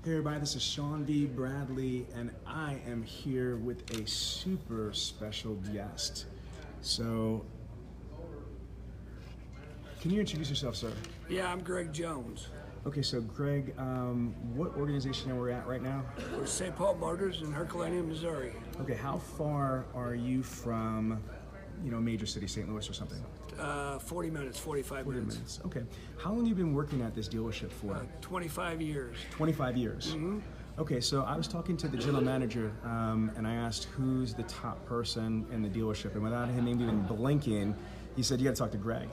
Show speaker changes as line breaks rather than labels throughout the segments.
Hey everybody, this is Sean B. Bradley, and I am here with a super special guest. So, can you introduce yourself, sir?
Yeah, I'm Greg Jones.
Okay, so Greg, what organization are we at right now?
We're Sapaugh Motors in Herculaneum, Missouri.
Okay, how far are you from, major city, St. Louis or something?
40 minutes, 45
40
minutes.
minutes. Okay. How long have you been working at this dealership for?
25 years.
25 years.
Mm-hmm.
Okay, so I was talking to the general manager, and I asked who's the top person in the dealership, and without him even blinking, he said, you got to talk to Greg.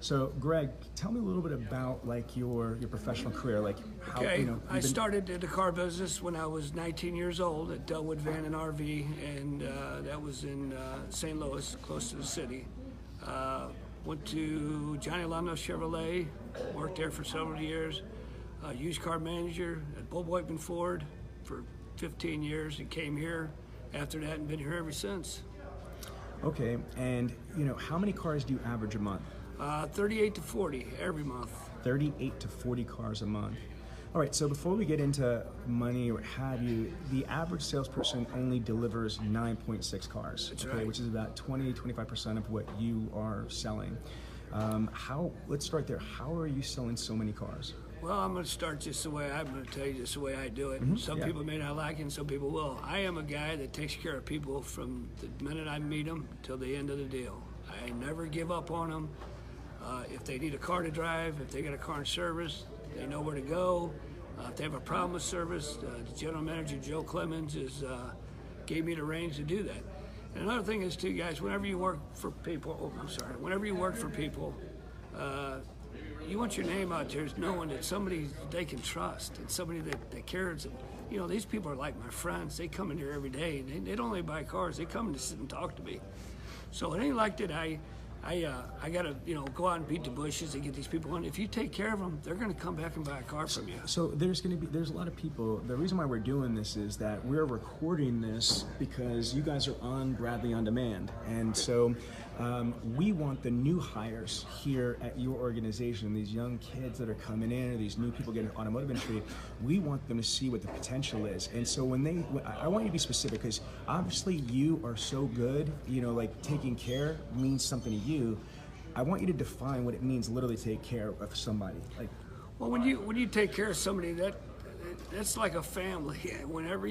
So, Greg, tell me a little bit about your professional career, how
I started in the car business when I was 19 years old at Delwood Van and RV, and that was in St. Louis, close to the city. Went to Johnny Alumno Chevrolet, worked there for several years. Used car manager at Bull Boykman Ford for 15 years, and came here after that and been here ever since.
Okay, and how many cars do you average a month?
38 to 40 every month.
38 to 40 cars a month. All right, so before we get into money or what have you, the average salesperson only delivers 9.6 cars,
That's right.
Which is about 20-25% of what you are selling. Let's start there. How are you selling so many cars?
Well, I'm going to start just the way I'm going to tell you just the way I do it.
Mm-hmm.
Some people may not like it, and some people will. I am a guy that takes care of people from the minute I meet them till the end of the deal. I never give up on them. If they need a car to drive, if they got a car in service, they know where to go. If they have a problem with service, the general manager, Joe Clemens, gave me the reins to do that. And another thing is, too, guys, whenever you work for people, you want your name out there as knowing that somebody they can trust and somebody that cares. And, these people are like my friends. They come in here every day. They don't only buy cars. They come to sit and talk to me. So it ain't like that I got to, go out and beat the bushes and get these people in. If you take care of them, they're going to come back and buy a car from you.
So there's a lot of people. The reason why we're doing this is that we're recording this because you guys are on Bradley On Demand. And so we want the new hires here at your organization, these young kids that are coming in, or these new people getting into automotive industry, we want them to see what the potential is. And so I want you to be specific, because obviously you are so good, taking care means something to you. I want you to define what it means literally to take care of somebody.
Well, when you take care of somebody, that's like a family. Whenever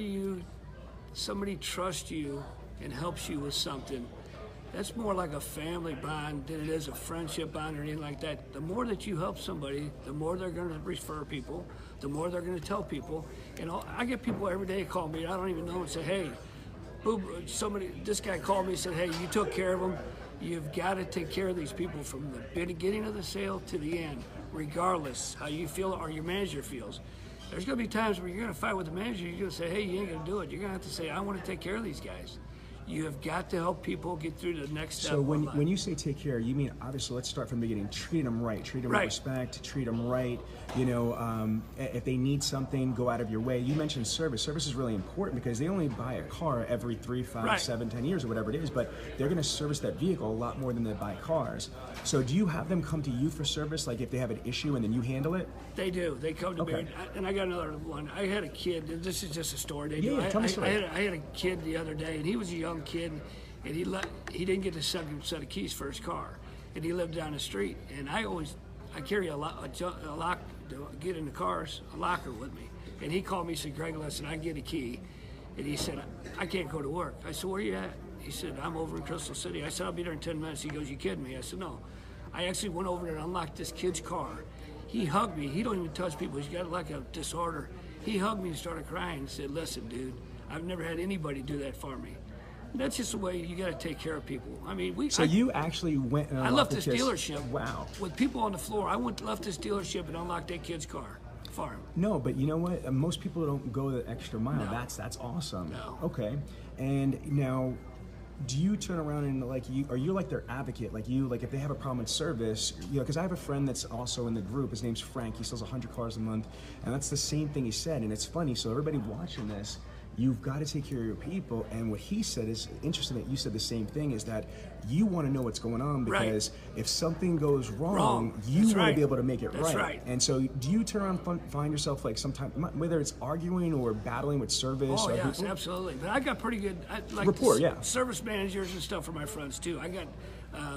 somebody trusts you and helps you with something, that's more like a family bond than it is a friendship bond or anything like that. The more that you help somebody, the more they're going to refer people, the more they're going to tell people. I get people every day call me, I don't even know, and say, hey, this guy called me and said, hey, you took care of them. You've got to take care of these people from the beginning of the sale to the end, regardless how you feel or your manager feels. There's going to be times where you're going to fight with the manager. You're going to say, hey, you ain't going to do it. You're going to have to say, I want to take care of these guys. You have got to help people get through the next step.
So when you say take care, you mean, obviously, let's start from the beginning. Treat them right. Treat them with respect. Treat them right. If they need something, go out of your way. You mentioned service. Service is really important because they only buy a car every 3, 5, 7, 10 years or whatever it is, but they're going to service that vehicle a lot more than they buy cars. So do you have them come to you for service, like if they have an issue and then you handle it?
They do. They come to me. And I got another one. I had a kid. This is just a story.
Tell me a story.
I had a kid the other day, and he was a young kid, and he didn't get the second set of keys for his car, and he lived down the street. And I carry a lock to get in the cars, a locker with me. And he called me and said, Greg, listen, I get a key. And he said, I can't go to work. I said, where are you at? He said, I'm over in Crystal City. I said, I'll be there in 10 minutes. He goes, you kidding me? I said, no. I actually went over there and unlocked this kid's car. He hugged me. He don't even touch people. He's got like a disorder. He hugged me and started crying and said, listen, dude, I've never had anybody do that for me. That's just the way you got to take care of people. I mean,
you actually went and
I left this dealership.
Wow.
With people on the floor. I left this dealership and unlocked that kid's car for him.
No, but you know what? Most people don't go the extra mile.
No.
That's awesome.
No.
Okay. And now, do you turn around and are you like their advocate? If they have a problem with service, because I have a friend that's also in the group. His name's Frank. He sells 100 cars a month, and that's the same thing he said. And it's funny. So everybody watching this, You've got to take care of your people. And what he said is interesting that you said the same thing, is that you want to know what's going on, because if something goes wrong, you want to be able to make it right. And so do you turn around and find yourself like sometimes, whether it's arguing or battling with service?
Oh,
or
yes,
people?
Absolutely. But I got pretty good
rapport,
service managers and stuff for my friends too. I got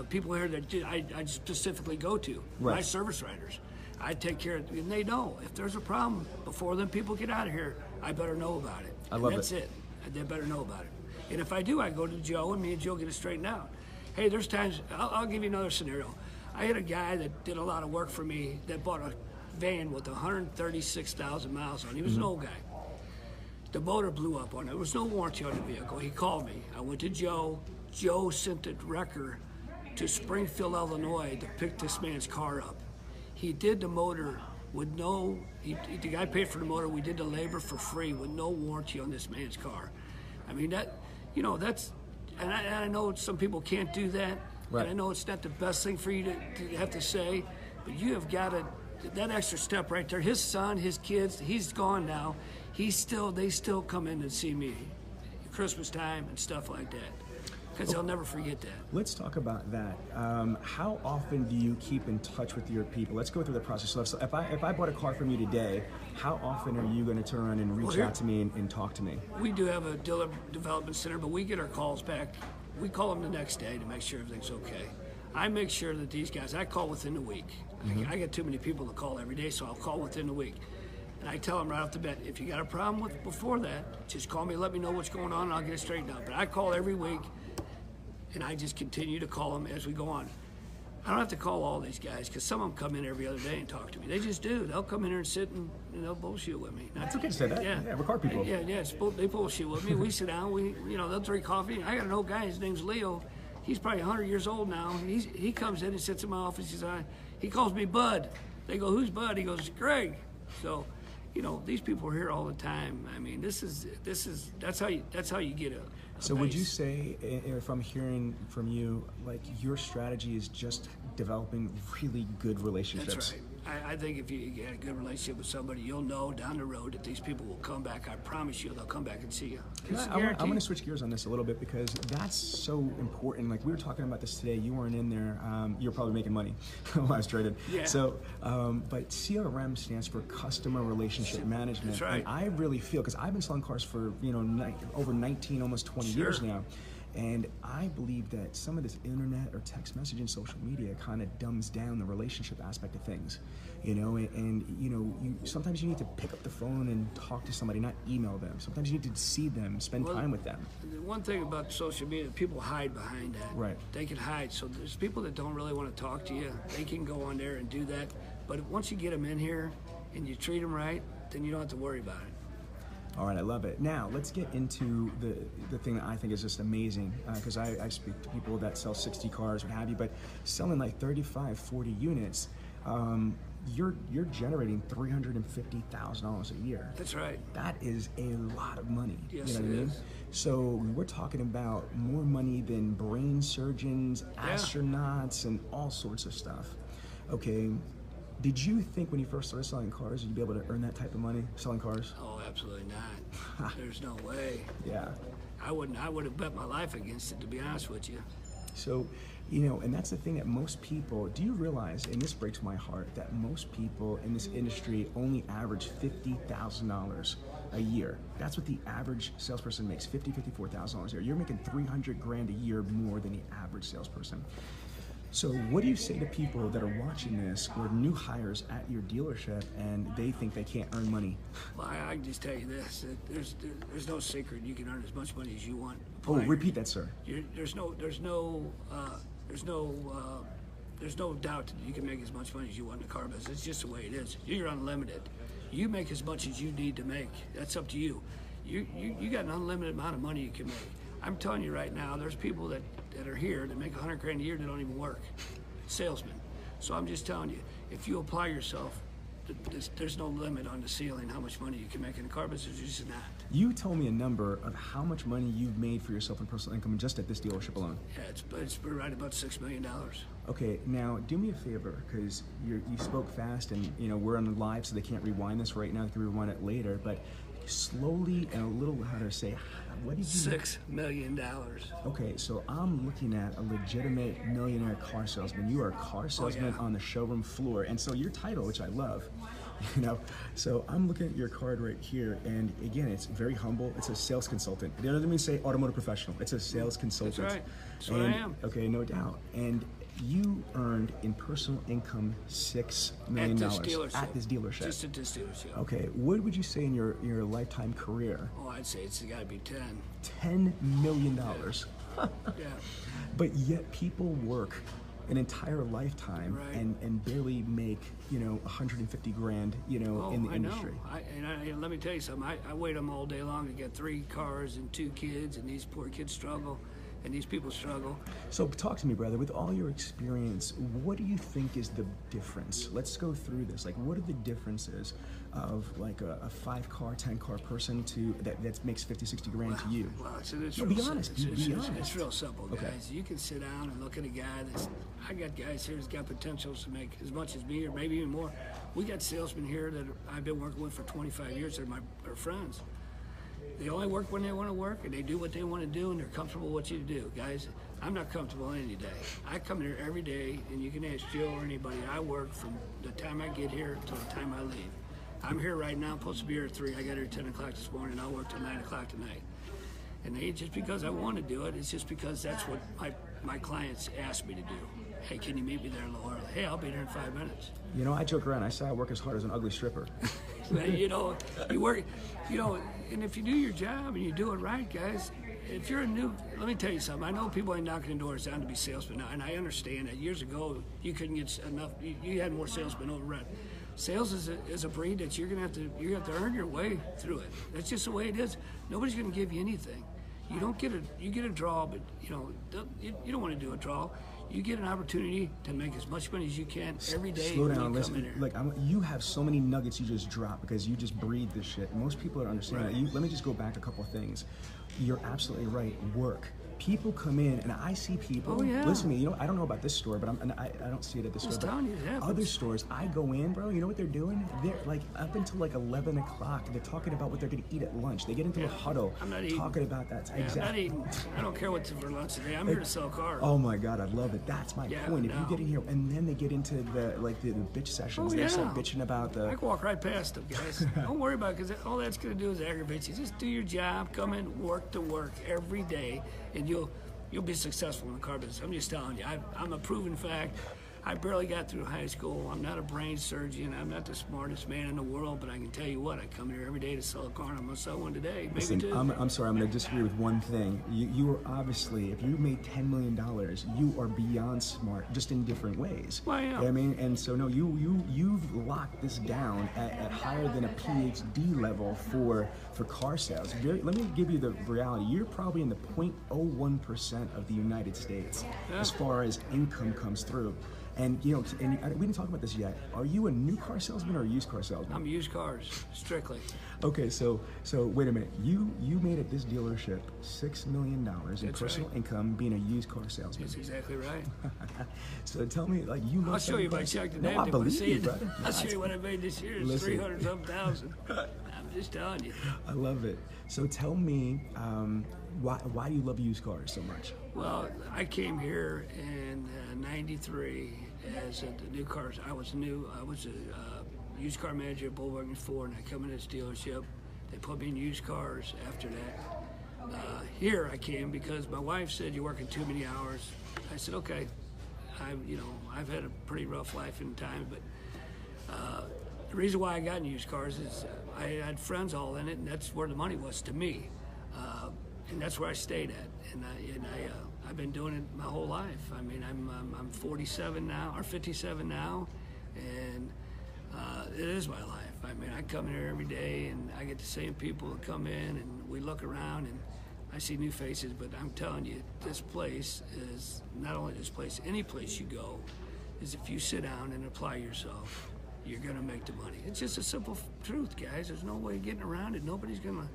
people here that I specifically go to, my service writers. I take care of, and they know if there's a problem before them people get out of here, I better know about it. That's it. They better know about it. And if I do, I go to Joe, and me and Joe get it straightened out. Hey, there's times, I'll give you another scenario. I had a guy that did a lot of work for me that bought a van with 136,000 miles on it. He was an old guy. The motor blew up on it. There was no warranty on the vehicle. He called me. I went to Joe. Joe sent the wrecker to Springfield, Illinois to pick this man's car up. He did the motor with the guy paid for the motor. We did the labor for free with no warranty on this man's car. I mean, that's, and I know some people can't do that. Right. And I know it's not the best thing for you to have to say, but you have got to, that extra step right there. His son, his kids, he's gone now. They still come in and see me Christmas time and stuff like that. Because they'll never forget that.
Let's talk about that. How often do you keep in touch with your people? Let's go through the process. So if I bought a car from you today, how often are you going to turn around and reach out to me and talk to me?
We do have a dealer development center, but we get our calls back. We call them the next day to make sure everything's okay. I make sure that these guys, I call within the week. I get too many people to call every day, so I'll call within the week. And I tell them right off the bat, if you got a problem with before that, just call me, let me know what's going on, and I'll get it straightened out. But I call every week. And I just continue to call them as we go on. I don't have to call all these guys, because some of them come in every other day and talk to me. They just do. They'll come in here and sit and they'll bullshit with me.
That's okay to say that. Yeah, we're car people.
They bullshit with me. We sit down. They'll drink coffee. I got an old guy. His name's Leo. He's probably 100 years old now. He comes in and sits in my office. He calls me Bud. They go, "Who's Bud?" He goes, "Greg." So, these people are here all the time. I mean, that's how you get it.
So would you say, if I'm hearing from you, like your strategy is just developing really good relationships?
That's right. I think if you get a good relationship with somebody, you'll know down the road that these people will come back. I promise you, they'll come back and see you.
I'm going to switch gears on this a little bit, because that's so important. Like we were talking about this today. You weren't in there. You're probably making money while I was traded.
Yeah.
So, but CRM stands for Customer Relationship Management.
That's right.
And I really feel, because I've been selling cars for over 19, almost 20 years now. And I believe that some of this internet or text messaging, social media kind of dumbs down the relationship aspect of things, sometimes you need to pick up the phone and talk to somebody, not email them. Sometimes you need to see them, spend time with them.
The one thing about social media, people hide behind that.
Right.
They can hide. So there's people that don't really want to talk to you. They can go on there and do that. But once you get them in here and you treat them right, then you don't have to worry about it.
All right, I love it. Now, let's get into the thing that I think is just amazing, because I speak to people that sell 60 cars, what have you, but selling like 35, 40 units, you're generating $350,000 a year.
That's right.
That is a lot of money.
Yes,
you know what I mean? So we're talking about more money than brain surgeons, astronauts, and all sorts of stuff. Okay. Did you think when you first started selling cars, you'd be able to earn that type of money selling cars?
Oh, absolutely not. There's no way.
Yeah.
I would have bet my life against it, to be honest with you.
So, and that's the thing that most people, do you realize, and this breaks my heart, that most people in this industry only average $50,000 a year. That's what the average salesperson makes, $54,000 a year. You're making $300,000 a year more than the average salesperson. So what do you say to people that are watching this, or new hires at your dealership, and they think they can't earn money?
Well, I can just tell you this: that there's no secret. You can earn as much money as you want.
Oh, repeat that, sir.
There's no doubt that you can make as much money as you want in the car business. It's just the way it is. You're unlimited. You make as much as you need to make. That's up to you. You got an unlimited amount of money you can make. I'm telling you right now, there's people that are here that make $100,000 a year that don't even work, salesmen. So I'm just telling you, if you apply yourself, there's no limit on the ceiling how much money you can make in the car business. There's just not. You
told me a number of how much money you've made for yourself in personal income just at this dealership alone.
Yeah, it's right about $6 million.
Okay, now do me a favor, because you spoke fast, and we're on live, so they can't rewind this right now. They can rewind it later, but slowly and a little, how to say, what did you?
$6 million.
Okay, so I'm looking at a legitimate millionaire car salesman. You are a car salesman on the showroom floor, and so your title, which I love, so I'm looking at your card right here, and again, it's very humble. It's a sales consultant. It doesn't mean say automotive professional. It's a sales consultant.
That's right. That's what I am.
Okay, no doubt. And you earned in personal income $6 million at this dealership.
Just at this dealership.
Okay, what would you say in your lifetime career?
Oh, I'd say it's got to be 10.
$10 million.
Yeah.
But yet people work an entire lifetime and barely make 150 grand in the industry.
Let me tell you something. I wait them all day long to get 3 cars and 2 kids, and these poor kids struggle. And these people struggle. So
talk to me, brother. With all your experience, what do you think is the difference? Let's go through this. Like, what are the differences of like a 5-car, 10-car person to that makes 50, 60 grand to you?
Well, it's
no,
real
be honest. Be honest.
It's real simple, guys.
Okay.
You can sit down and look at a guy I got guys here that's got potentials to make as much as me, or maybe even more. We got salesmen here that I've been working with for 25 years. They're my friends. They only work when they want to work, and they do what they want to do, and they're comfortable with what you do. Guys, I'm not comfortable any day. I come here every day, and you can ask Joe or anybody. I work from the time I get here till the time I leave. I'm here right now. I'm supposed to be here at 3. I got here at 10 o'clock this morning. I'll work till 9 o'clock tonight. And it ain't just because I want to do it. It's just because that's what my clients ask me to do. Hey, can you meet me there a little early? Hey, I'll be there in 5 minutes.
I joke around. I say I work as hard as an ugly stripper.
You work, and if you do your job and you do it right, guys, if you're let me tell you something. I know people ain't knocking the doors down to be salesmen now, and I understand that. Years ago, you couldn't get enough. You had more salesmen overrun. Sales is a breed that you have to earn your way through it. That's just the way it is. Nobody's going to give you anything. You get a draw, but you don't want to do a draw. You get an opportunity to make as much money as you can every day.
Slow down, listen. Like you have so many nuggets you just drop because you just breathe this shit. Most people don't understand that. Let me just go back a couple of things. You're absolutely right. Work. People come in, and I see people.
Oh, yeah.
Listen to me. I don't know about this store, but I don't see it at this store.
Telling you,
other stores, I go in, bro. You know what they're doing? They're like up until like 11 o'clock. They're talking about what they're going to eat at lunch. They get into a huddle.
I'm not eating.
Talking about that.
Yeah,
exactly.
I'm not eating. I don't care what's for lunch today. I'm here to sell cars.
Oh my God, I love it. That's my point. If you get in here, and then they get into the bitch sessions. They start bitching about the.
I can walk right past them, guys. Don't worry about it, because all that's going to do is aggravate you. Just do your job. Come in, work to work every day, and you'll be successful in the car business. I'm just telling you. I'm a proven fact. I barely got through high school. I'm not a brain surgeon. I'm not the smartest man in the world, but I can tell you what, I come here every day to sell a car, and I'm going to sell one today, maybe
Listen,
2.
I'm sorry, I'm going to disagree with one thing. You are obviously, if you made $10 million, you are beyond smart, just in different ways.
Well, yeah.
I mean, and so no, you've locked this down at higher than a PhD level for car sales. Let me give you the reality. You're probably in the 0.01% of the United States as far as income comes through. And we didn't talk about this yet. Are you a new car salesman or a used car salesman?
I'm used cars, strictly.
Okay, so wait a minute. You made at this dealership $6 million in personal income being a used car salesman.
That's exactly right.
So tell me, like
I'll show you my check today.
No, I believe you, brother.
I'll show you what I made this year. It's 300-something thousand. I'm just telling you.
I love it. So tell me, why do you love used cars so much?
Well, I came here in '93 as the new cars. I was a used car manager at Boulevard and Ford, and I come in this dealership. They put me in used cars after that. Here I came because my wife said, "You're working too many hours." I said, "Okay." I've had a pretty rough life in time, but the reason why I got in used cars is I had friends all in it, and that's where the money was to me, and that's where I stayed at. And I've been doing it my whole life. I mean, I'm 47 now, or 57 now, and it is my life. I mean, I come here every day, and I get the same people that come in, and we look around, and I see new faces. But I'm telling you, this place is not only this place. Any place you go, is if you sit down and apply yourself, you're gonna make the money. It's just a simple truth, guys. There's no way of getting around it. Nobody's gonna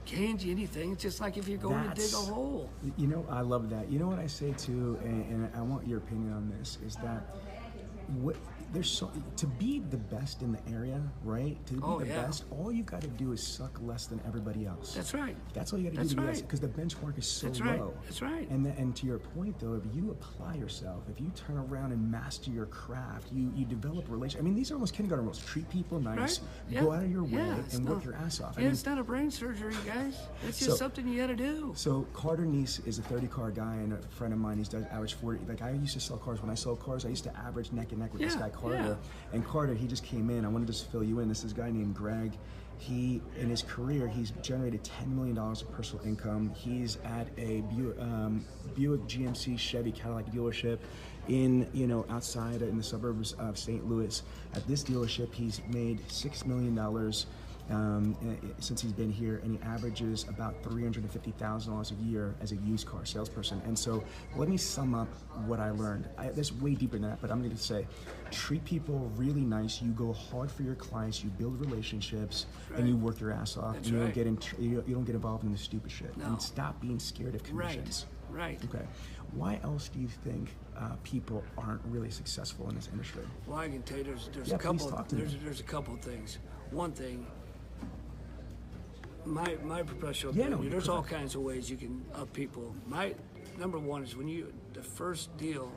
gains you anything. It's just like if you're going to dig a hole.
You know, I love that. You know what I say too, and I want your opinion on this, is that to be the best in the area, right? To be the best, all you got to do is suck less than everybody else.
That's right.
That's all you got to do to be best, because the benchmark is so low.
That's right.
And to your point though, if you apply yourself, if you turn around and master your craft, you develop relationships. I mean, these are almost kindergarten rules. Treat people nice, go out of your way, and work your ass off.
It's not a brain surgery, guys. It's just something you got to do.
So Carter Neese is a 30-car guy, and a friend of mine. He's does average 40. Like I used to sell cars. When I sold cars, I used to average neck and neck with this guy Carter. And Carter, he just came in. I wanted to just fill you in. This is a guy named Greg. He, in his career, he's generated $10 million of personal income. He's at a Buick, GMC, Chevy, Cadillac dealership outside in the suburbs of St. Louis. At this dealership, he's made $6 million since he's been here, and he averages about $350,000 a year as a used car salesperson. And so let me sum up what I learned. There's way deeper than that, but I'm going to say, treat people really nice. You go hard for your clients. You build relationships, and you work your ass off. And you don't get involved in the stupid shit.
No.
And stop being scared of commissions.
Right.
Okay. Why else do you think people aren't really successful in this industry?
Well, I can tell you, there's a couple. There's a couple things. One thing. My professional opinion, there's all kinds of ways you can up people. My number one is the first deal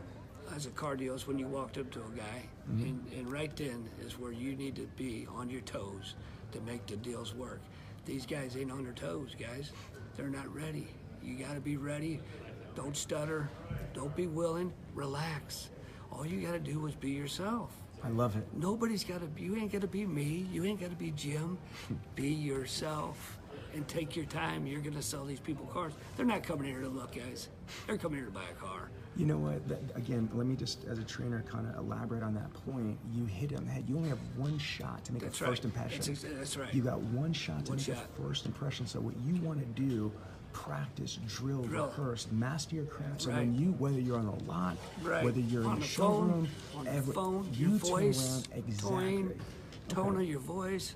as a car deal is when you walked up to a guy, and right then is where you need to be on your toes to make the deals work. These guys ain't on their toes, guys. They're not ready. You got to be ready. Don't stutter. Don't be willing. Relax. All you got to do is be yourself.
I love it.
You ain't got to be me. You ain't got to be Jim. Be yourself and take your time. You're going to sell these people cars. They're not coming here to look, guys. They're coming here to buy a car.
You know what? Again, let me just, as a trainer, kind of elaborate on that point. You hit it on the head. You only have one shot to make a first impression.
That's right.
You got one shot to make a first impression. So what you want to do, practice, drill, rehearse, master your craft. So when whether you're on the lot, whether you're in the showroom,
on the phone, your voice, tone of your voice.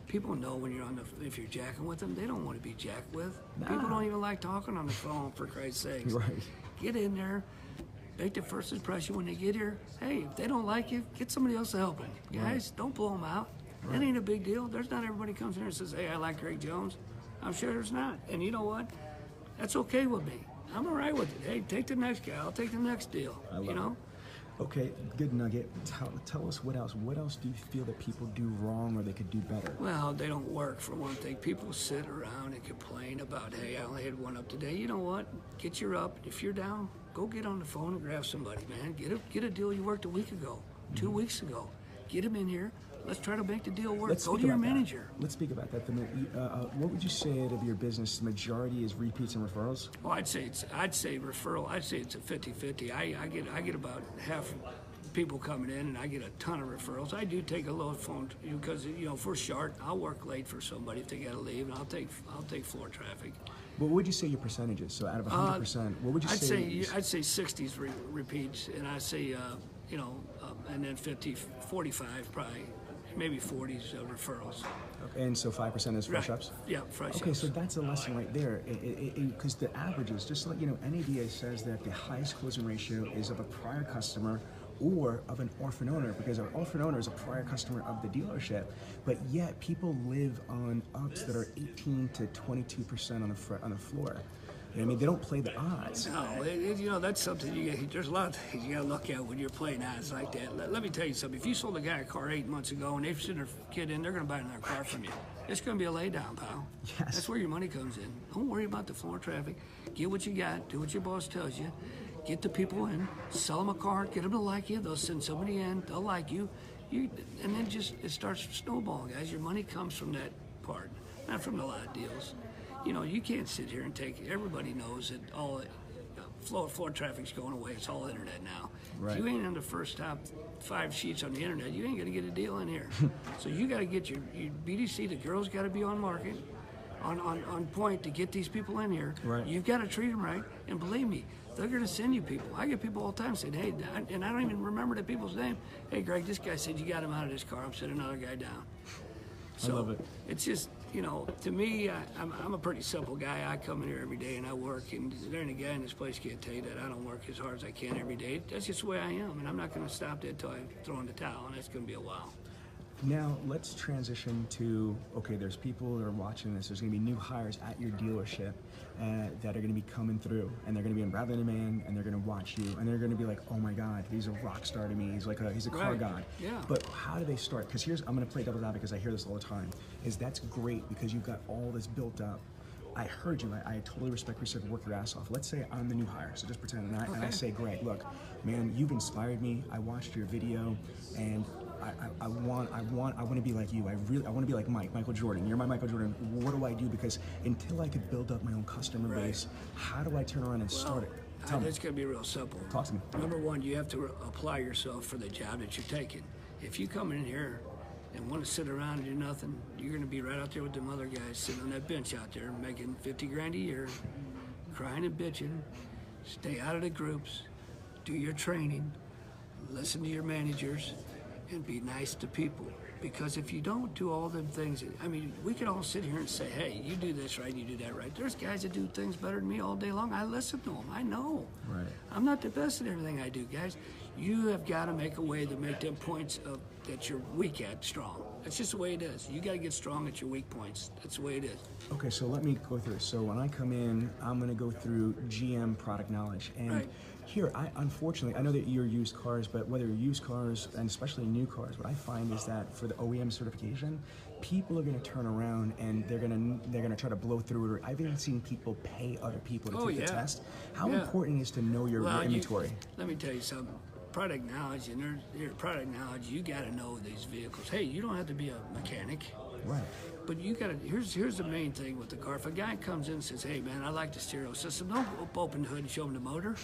People know when you're if you're jacking with them, they don't want to be jacked with. People don't even like talking on the phone, for Christ's sakes.
Right.
Get in there, make the first impression when they get here. Hey, if they don't like you, get somebody else to help them. Guys, don't blow them out. That ain't a big deal. There's not everybody comes in here and says, hey, I like Greg Jones. I'm sure there's not. And you know what? That's okay with me. I'm all right with it. Hey, take the next guy. I'll take the next deal.
I love it. Okay, good nugget. Tell us what else. What else do you feel that people do wrong or they could do better?
Well, they don't work, for one thing. People sit around and complain about, hey, I only had one up today. You know what? Get your up. If you're down, go get on the phone and grab somebody, man. Get a deal you worked a week ago, 2 weeks ago. Get them in here. Let's try to make the deal work. Go to your manager.
Let's speak about that. What would you say out of your business majority is repeats and referrals?
Well, I'd say referral. I'd say it's a 50-50. I get about half people coming in, and I get a ton of referrals. I do take a little phone because if we're short, I'll work late for somebody if they got to leave, and I'll take floor traffic.
What would you say your percentage is? So out of 100%, what would you say?
I'd say 60s repeats, and I say and then 45 probably. Maybe 40s referrals.
Okay, and so 5% is fresh ups?
Yeah, fresh ups.
Okay, so that's a lesson right there. Because the averages, just to let you know, NADA says that the highest closing ratio is of a prior customer or of an orphan owner, because an orphan owner is a prior customer of the dealership, but yet people live on ups that are 18 to 22% on the floor. I mean, they don't play the odds.
No, that's something there's a lot of things you got to look at when you're playing odds like that. Let me tell you something. If you sold a guy a car 8 months ago and they've sent their kid in, they're going to buy another car from you. It's going to be a lay down, pal.
Yes.
That's where your money comes in. Don't worry about the floor traffic. Get what you got. Do what your boss tells you. Get the people in. Sell them a car. Get them to like you. They'll send somebody in. They'll like you. And then it starts snowballing, guys. Your money comes from that part, not from the lot deals. You can't sit here and everybody knows that all floor traffic's going away. It's all internet now.
Right.
If you ain't on the first top 5 sheets on the internet, you ain't going to get a deal in here. So you got to get your BDC, the girls got to be on market, on point to get these people in here.
Right.
You've got to treat them right. And believe me, they're going to send you people. I get people all the time saying, hey, and I don't even remember the people's name. Hey, Greg, this guy said you got him out of this car. I'm sending another guy down. So
I love it.
It's just, you know, to me, I'm a pretty simple guy. I come in here every day and I work, and there ain't a guy in this place can't tell you that I don't work as hard as I can every day. That's just the way I am, and I'm not going to stop that until I throw in the towel, and that's going to be a while.
Now, let's transition to, okay, there's people that are watching this. There's going to be new hires at your dealership that are going to be coming through, and they're going to be in Bradley on Demand, and they're going to watch you, and they're going to be like, oh my God, he's a rock star to me. He's a car god.
Yeah.
But how do they start? Because I'm going to play devil's advocate because I hear this all the time, is that's great because you've got all this built up. I heard you. I totally respect you said work your ass off. Let's say I'm the new hire, so just pretend, and I say, Greg, look, man, you've inspired me. I watched your video, and I want to be like you. I want to be like Michael Jordan. You're my Michael Jordan. What do I do? Because until I could build up my own customer base, how do I turn around and start it? Tell me.
It's going to be real simple.
Talk to me.
Number one, you have to apply yourself for the job that you're taking. If you come in here and want to sit around and do nothing, you're going to be right out there with them other guys sitting on that bench out there making 50 grand a year, crying and bitching. Stay out of the groups, do your training, listen to your managers, and be nice to people. Because if you don't do all them things, I mean, we can all sit here and say, hey, you do this right, you do that right. There's guys that do things better than me all day long. I listen to them. I know.
Right.
I'm not the best at everything I do, guys. You have got to make a way to make them points that you're weak at strong. That's just the way it is. You got to get strong at your weak points. That's the way it is.
Okay, so let me go through. So when I come in, I'm going to go through GM product knowledge. And here, unfortunately, I know that you're used cars, but whether you're used cars and especially new cars, what I find is that for the OEM certification, people are going to turn around and they're going to try to blow through it. I've even seen people pay other people to take the test. How important is to know your inventory?
Let me tell you something. Product knowledge, and your product knowledge, you got to know these vehicles. Hey, you don't have to be a mechanic.
Right.
But you got to, here's the main thing with the car. If a guy comes in and says, hey man, I like the stereo system, don't open the hood and show him the motor.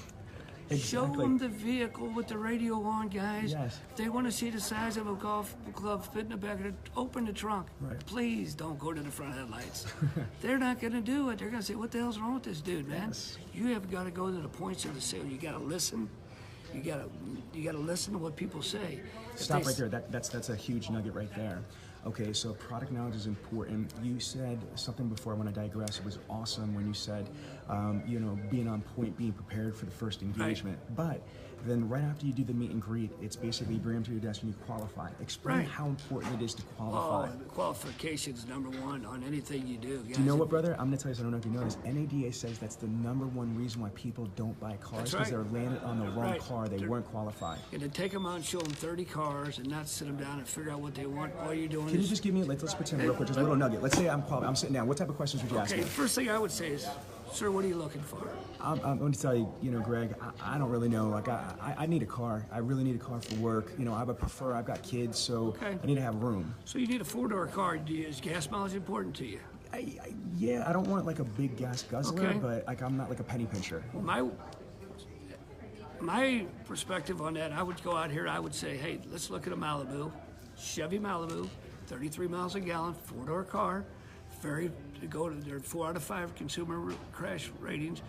Exactly.
Show them the vehicle with the radio on, guys.
Yes.
If they want to see the size of a golf club fit in the back of it, open the trunk.
Right.
Please don't go to the front headlights. They're not going to do it. They're going to say, what the hell's wrong with this dude, man?
Yes.
You have got to go to the points of the sale. You got to listen. You gotta listen to what people say.
Stop right there. That's a huge nugget right there. Okay, so product knowledge is important. You said something before I want to digress. It was awesome when you said, being on point, being prepared for the first engagement. Right. But then right after you do the meet and greet, it's basically you bring them to your desk and you qualify. Explain how important it is to qualify.
Qualification's number one on anything you do. Guys.
Do you know what, brother? I'm going to tell you, so I don't know if you know this. NADA says that's the number one reason why people don't buy cars because they're landed on the wrong car. They weren't qualified.
And to take them out and show them 30 cars and not sit them down and figure out what they want, all you're doing
Can you just give me, let's pretend real quick, just a little nugget. Let's say I'm qualified. I'm sitting down. What type of questions would you ask me?
Okay, first thing I would say is, sir, what are you looking for?
I'm going to tell you, Greg, I don't really know. Like, I need a car. I really need a car for work. I've got kids, so I need to have room.
So you need a 4-door car. Is gas mileage important to you?
Yeah, I don't want like a big gas guzzler, but like I'm not like a penny pincher.
Well, my perspective on that, I would go out here, I would say, hey, let's look at a Malibu, Chevy Malibu, 33 miles a gallon, 4-door car, they're 4 out of 5 consumer crash ratings.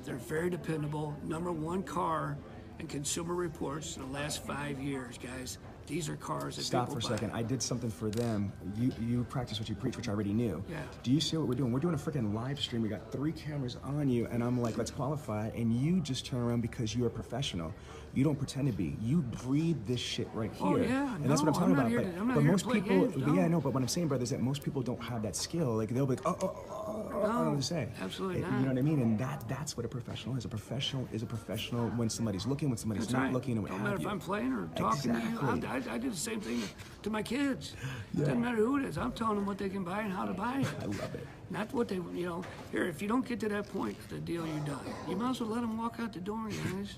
They're very dependable. Number 1 car in Consumer Reports in the last 5 years, guys. These are cars that
Stop
people
for a second.
buy.
I did something for them. You practice what you preach, which I already knew.
Yeah.
Do you see what we're doing? We're doing a freaking live stream. We got 3 cameras on you, and I'm like, let's qualify. And you just turn around because you're a professional. You don't pretend to be. You breathe this shit right here.
Oh, yeah.
And that's what I'm talking about. But most people,
games,
I know. But what I'm saying, brother, is that most people don't have that skill. Like they'll be like, I don't know what to say.
Absolutely not.
You know what I mean? And that's what a professional is. A professional is a professional when somebody's looking, when somebody's not looking, and what
Don't matter if I'm playing or talking to you. I do the same thing to my kids. It doesn't matter who it is. I'm telling them what they can buy and how to buy it.
I love it.
Not what they, here, if you don't get to that point of the deal, you're done. You might as well let them walk out the door, guys.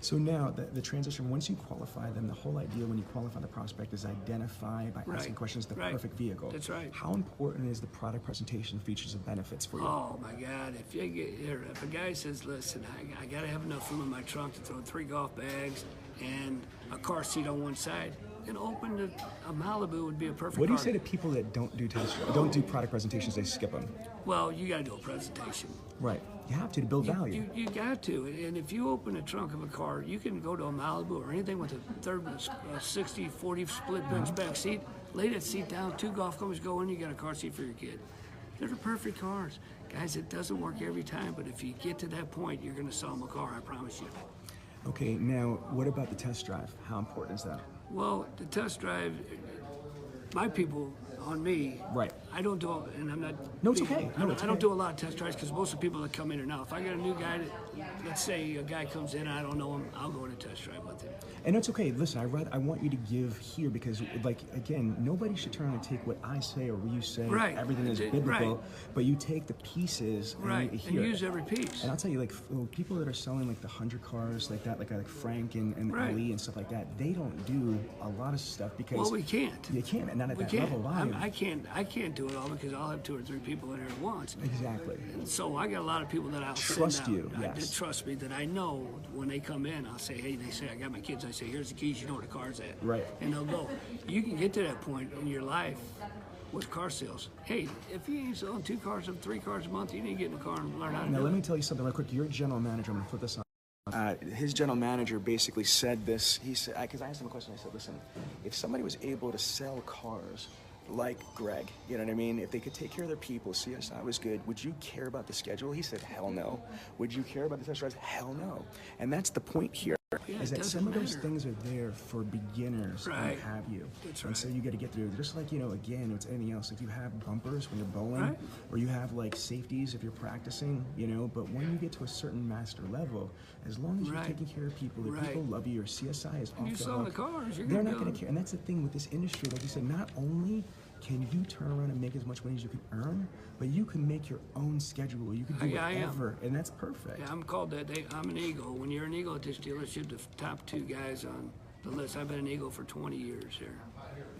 So now, the transition, once you qualify them, the whole idea when you qualify the prospect is identify by asking questions the perfect vehicle.
That's right.
How important is the product presentation, features, and benefits for you?
Oh, my God. If a guy says, listen, I got to have enough room in my trunk to throw 3 golf bags and a car seat on one side, then open a Malibu would be a perfect
What do you
car.
say to people that don't do product presentations, they skip them?
Well, you got to do a presentation.
Right. You have to build value.
You got to. And if you open the trunk of a car, you can go to a Malibu or anything with a 60-40 split bench back seat. Lay that seat down, 2 golf clubs go in, you got a car seat for your kid. They're the perfect cars. Guys, it doesn't work every time, but if you get to that point, you're gonna sell them a car, I promise you.
Okay, now what about the test drive? How important is that?
Well, the test drive, my people on me,
Right.
I don't do, and I'm not.
No, it's okay. No, it's
I don't
okay.
do a lot of test drives because most of the people that come in are now. If I got a new guy that, let's say a guy comes in and I don't know him, I'll go on a test drive with him.
And it's okay. Listen, I want you to give here because, like, again, nobody should try to take what I say or what you say.
Right.
Everything is biblical,
Right.
but you take the pieces
Right,
and
and
you hear
use
it.
every piece.
And I'll tell you, like, people that are selling like the 100 cars like that, like Frank and
Right.
Ali and stuff like that, they don't do a lot of stuff because
Well, we can't.
You can't, not at
We
that
can't.
level. Volume.
I can't do it all because I'll have 2 or 3 people in there at once.
Exactly.
And so I got a lot of people that I'll
Trust
send out.
you, yes.
That trust me, that I know when they come in, I'll say, hey, they say, I got my kids. I say, here's the keys. You know where the car's at.
Right.
And they'll go. You can get to that point in your life with car sales. Hey, if you ain't selling 2 cars or 3 cars a month, you need to get in the car and learn how to
Now
do
let
it.
me tell you something real quick. Your general manager, I'm gonna put this on. His general manager basically said this. He said, because I asked him a question. I said, listen, if somebody was able to sell cars like Greg, you know what I mean? If they could take care of their people, CSI was good, would you care about the schedule? He said, hell no. Would you care about the test drives? Hell no. And that's the point here.
Yeah,
Is
it
that
doesn't
some of those
matter.
things are there for beginners
Right.
and have you.
That's
And
right.
so you got to get through. Just like, again, it's anything else. Like you have bumpers when you're bowling,
Right.
or you have like safeties if you're practicing, but when you get to a certain master level, as long as you're
Right.
taking care of people, if
Right.
people love you, or CSI is off
you
the
sell the
hook,
cars, you're
they're
gonna
not
do
going
it.
to care. And that's the thing with this industry. Like you said, not only can you turn around and make as much money as you can earn, but you can make your own schedule. You can do
I am.
whatever, and that's perfect.
Yeah, I'm called that. I'm an eagle. When you're an eagle at this dealership, the top 2 guys on the list. I've been an eagle for 20 years here.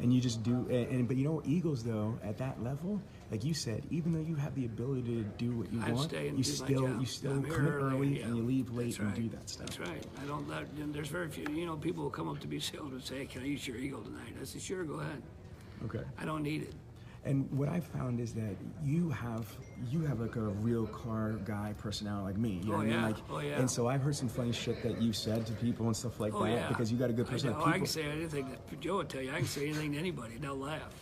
And you just do, but Eagles though, at that level, like you said, even though you have the ability to do what you
I
want,
stay and
you
do my
still
job. I'm here
come in early
yeah.
and you leave late
That's
and
right.
do that stuff.
That's right. I don't let. There's very few. People will come up to me salesmen and say, hey, "Can I use your eagle tonight?" I say, "Sure, go ahead."
Okay.
I don't need it.
And what I found is that you have like a real car guy personality like me. You know
Oh,
what I mean?
yeah.
Like,
Oh, yeah.
And so I've heard some funny shit that you said to people and stuff like
Oh
that
yeah.
because you got a good
I
personality.
can say anything that Joe would tell you. I can say anything to anybody. They'll laugh.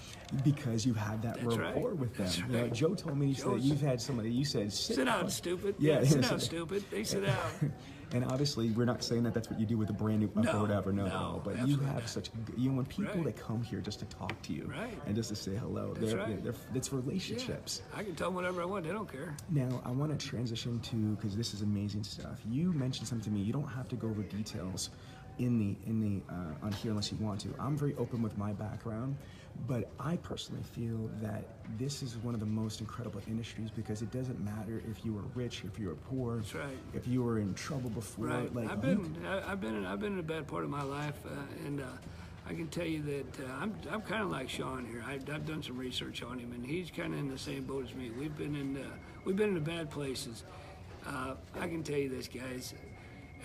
Because you have that
That's
rapport
right.
with them.
That's
You know,
right.
Joe told me that
Joe's-
you've had somebody. You said
Sit down, stupid.
Yeah,
sit
yeah,
down, stupid. They sit down.
And obviously, we're not saying that that's what you do with a brand new
No,
or whatever. No,
no,
but you
absolutely
have
not.
such. When people
Right.
that come here just to talk to you
Right.
and just to say hello,
That's right.
it's relationships.
Yeah. I can tell them whatever I want. They don't care.
Now, I want to transition to because this is amazing stuff. You mentioned something to me. You don't have to go over details in the on here unless you want to. I'm very open with my background, but I personally feel that this is one of the most incredible industries because it doesn't matter if you were rich, if you were poor,
That's right.
if you were in trouble before.
Right.
Like
I've been in a bad part of my life, and I can tell you that I'm kind of like Sean here. I've done some research on him, and he's kind of in the same boat as me. We've been in the bad places. I can tell you this, guys.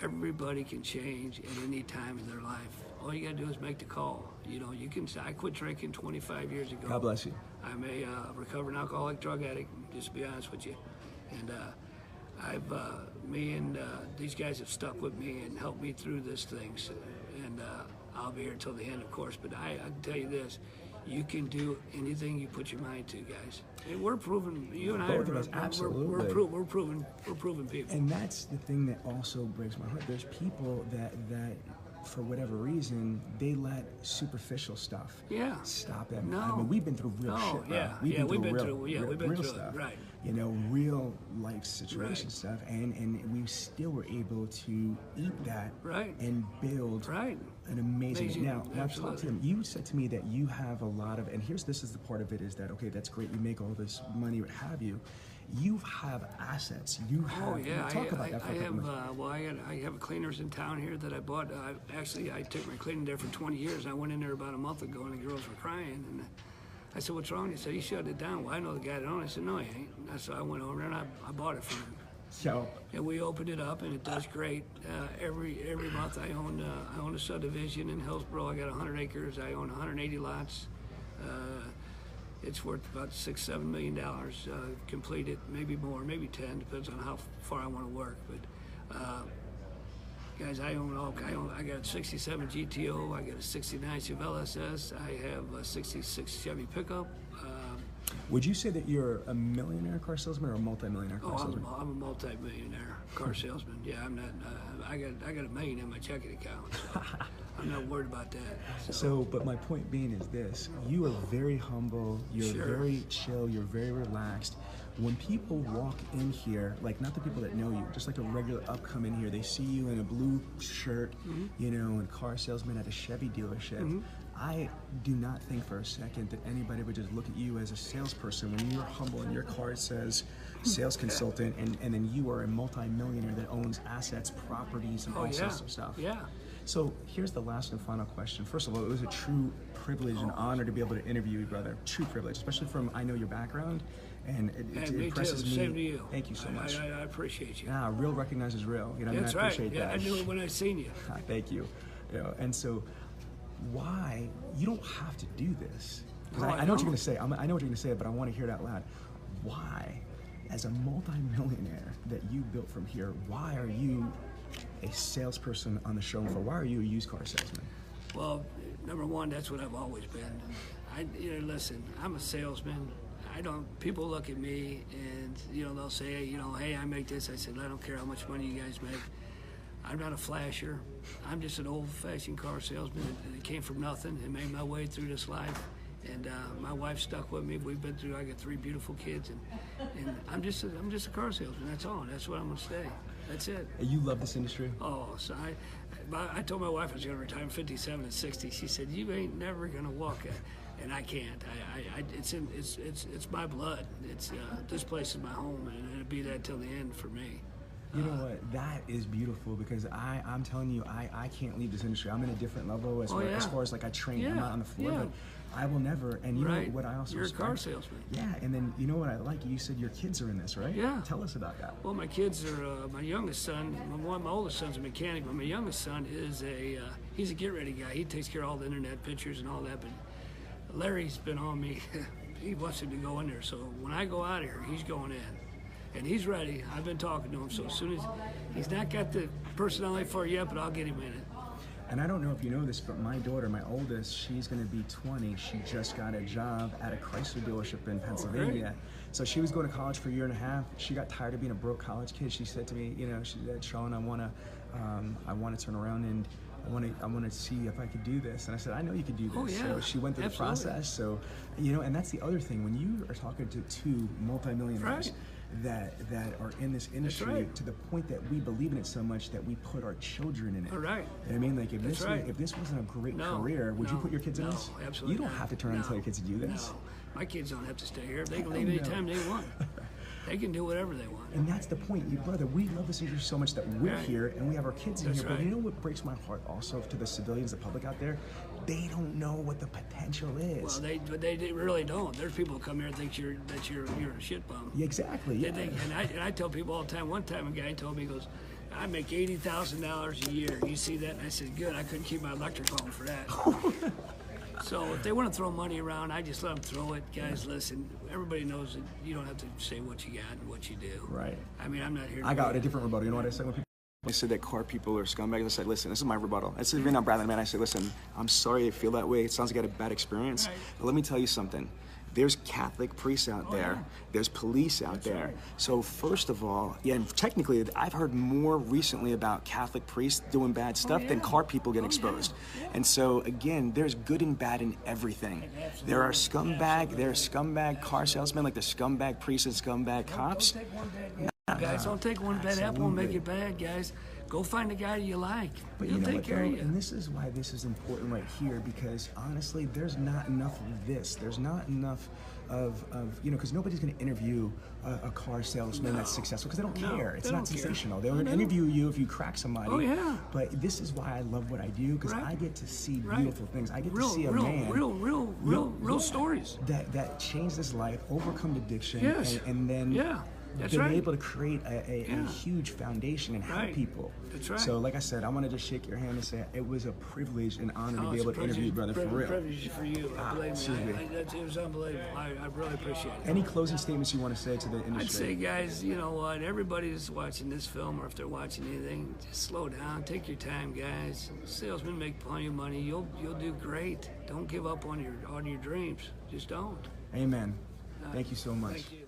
Everybody can change at any time in their life. All you got to do is make the call. You can. I quit drinking 25 years ago.
God bless you.
I'm a recovering alcoholic drug addict, just to be honest with you. And me and these guys have stuck with me and helped me through this thing. And I'll be here until the end, of course. But I can tell you this: you can do anything you put your mind to, guys. And we're proven. You and I
Both of us, absolutely.
We're proven people.
And that's the thing that also breaks my heart. There's people that for whatever reason, they let superficial stuff stop them.
No.
I mean, we've been through real shit, bro.
Yeah.
We've been
through
real
it.
stuff.
Right.
Real life situation
Right.
stuff, and we still were able to eat that
Right.
and build
Right.
an amazing.
Amazing,
Now talk to
absolutely.
him. You said to me that you have a lot of, and this is the part of it is that okay, that's great. You make all this money, what have you. You have assets. You have.
Oh yeah,
Talk about that for
I
a couple
have.
minutes.
I have cleaners in town here that I bought. I took my cleaning there for 20 years. I went in there about a month ago, and the girls were crying. And I said, "What's wrong?" They said, "He shut it down." Well, I know the guy that owned it. I said, "No, he ain't." So I went over there and I bought it from him.
So
And we opened it up, and it does great. Every month, I own a subdivision in Hillsborough. I got 100 acres. I own 180 lots. It's worth about $6-7 million completed, maybe more, maybe 10, depends on how far I want to work. But Guys, I got a 67 GTO, I got a 69 Chevelle SS, I have a 66 Chevy pickup.
Would you say that you're a millionaire car salesman or a multi-millionaire car salesman?
I'm a multi-millionaire car salesman. Yeah, I'm not. I got $1 million in my checking account. So I'm not worried about that.
So, but my point being is this: you are very humble. You're
Sure.
very chill. You're very relaxed. When people walk in here, like not the people that know you, just like a regular upcome in here, they see you in a blue shirt, you know, and car salesman at a Chevy dealership. I do not think for a second that anybody would just look at you as a salesperson when you're humble and your card says sales consultant, and then you are a multi-millionaire that owns assets, properties, and all sorts of stuff.
Yeah.
So here's the last and final question. First of all, it was a true privilege and honor to be able to interview you, brother. True privilege, especially from I know your background, and it impresses
me.
me.
Same to you.
Thank you so much.
I appreciate you.
Yeah, real recognizes real. You know,
That's
and I appreciate
right. Yeah,
that.
I knew it when I seen you.
Thank you. You know, and so why you don't have to do this? 'Cause I know what you're going to say. I know what you're going to say, but I want to hear it out loud. Why, as a multi-millionaire that you built from here, why are you a salesperson on the showroom floor? Why are you a used car salesman?
Well, number one, that's what I've always been. Listen, I'm a salesman. People look at me and, they'll say, hey, I make this. I said, I don't care how much money you guys make. I'm not a flasher. I'm just an old-fashioned car salesman that came from nothing and made my way through this life. And my wife stuck with me. I got 3 beautiful kids, and I'm just a car salesman. That's all. That's what I'm gonna stay. That's it.
You love this industry?
Oh, so I told my wife I was gonna retire. I'm 57 and 60. She said, "You ain't never gonna walk it," and I can't. It's my blood. This place is my home, and it'll be that till the end for me.
You know what? That is beautiful because I'm telling you, I can't leave this industry. I'm in a different level as far as like I train. I'm not on the floor, but I will never. And you know what I also
You're
respect?
a car salesman.
Yeah, and then you know what I like? You said your kids are in this, right?
Yeah.
Tell us about that.
Well, my kids are, my youngest son, my oldest son's a mechanic, but my youngest son is he's a get-ready guy. He takes care of all the internet pictures and all that, but Larry's been on me. He wants him to go in there, so when I go out of here, he's going in. And he's ready. I've been talking to him, so as soon as he's not got the personality for it yet, but I'll get him in it.
And I don't know if you know this, but my daughter, my oldest, she's going to be 20. She just got a job at a Chrysler dealership in Pennsylvania. So she was going to college for a year and a half. She got tired of being a broke college kid. She said to me, she said, Sean, I want to turn around and I want to see if I could do this. And I said, I know you could do this.
Oh, yeah.
So she went through the process. So, and that's the other thing. When you are talking to 2 multimillionaires, that are in this industry to the point that we believe in it so much that we put our children in it.
All right.
You know what I mean? Like if this wasn't a great career, would you put your kids in this?
No, absolutely.
You don't have to turn around and tell your kids to do this.
No, my kids don't have to stay here. They can leave anytime they want. They can do whatever they want.
And that's the point, brother. We love this industry so much that we're here and we have our kids in here. But you know what breaks my heart also to the civilians, the public out there? They don't know what the potential is.
Well, they really don't. There's people who come here and think you're a shit bum.
Yeah, exactly. Yeah.
And I tell people all the time. One time, a guy told me, he goes, "I make $80,000 a year. You see that?" And I said, "Good. I couldn't keep my electric on for that." So if they want to throw money around, I just let them throw it. Guys, listen. Everybody knows that you don't have to say what you got and what you do.
Right.
I mean, I'm not here.
I got a different rebuttal. You know what I said when people. I said that car people are scumbags. I said, listen, this is my rebuttal. I said, even not Bradley, man. I said, listen, I'm sorry you feel that way. It sounds like you had a bad experience. Right. But let me tell you something. There's Catholic priests out there. Yeah. There's police out there. Right. So first of all, and technically, I've heard more recently about Catholic priests doing bad stuff than car people getting exposed. Yeah. And so again, there's good and bad in everything. There are scumbag car salesmen, like the scumbag priests and scumbag cops.
Guys, don't take one bad apple and make it bad, guys. Go find a guy you like.
But
He'll take care of you.
And this is why this is important right here, because honestly, there's not enough of this. There's not enough of because nobody's going to interview a car salesman that's successful because they don't care. It's not sensational. They're going to interview you if you crack somebody.
Oh, yeah.
But this is why I love what I do, because I get to see beautiful things. I get to see a man.
Real stories.
That changed his life, overcome addiction,
yes.
and then
That's
been
right.
able to create a
Yeah.
huge foundation and help
Right.
people.
That's right.
So like I said, I want to just shake your hand and say it was a privilege and honor to be able to interview you, brother, for real.
Privilege for you. Believe
excuse
me,
me.
it was unbelievable. I really appreciate it.
Any closing statements you want to say to the industry?
I'd say, guys, you know what? Everybody that's watching this film, or if they're watching anything, just slow down. Take your time, guys. Salesmen make plenty of money. You'll do great. Don't give up on your dreams. Just don't.
Amen. Thank you so much.
Thank you.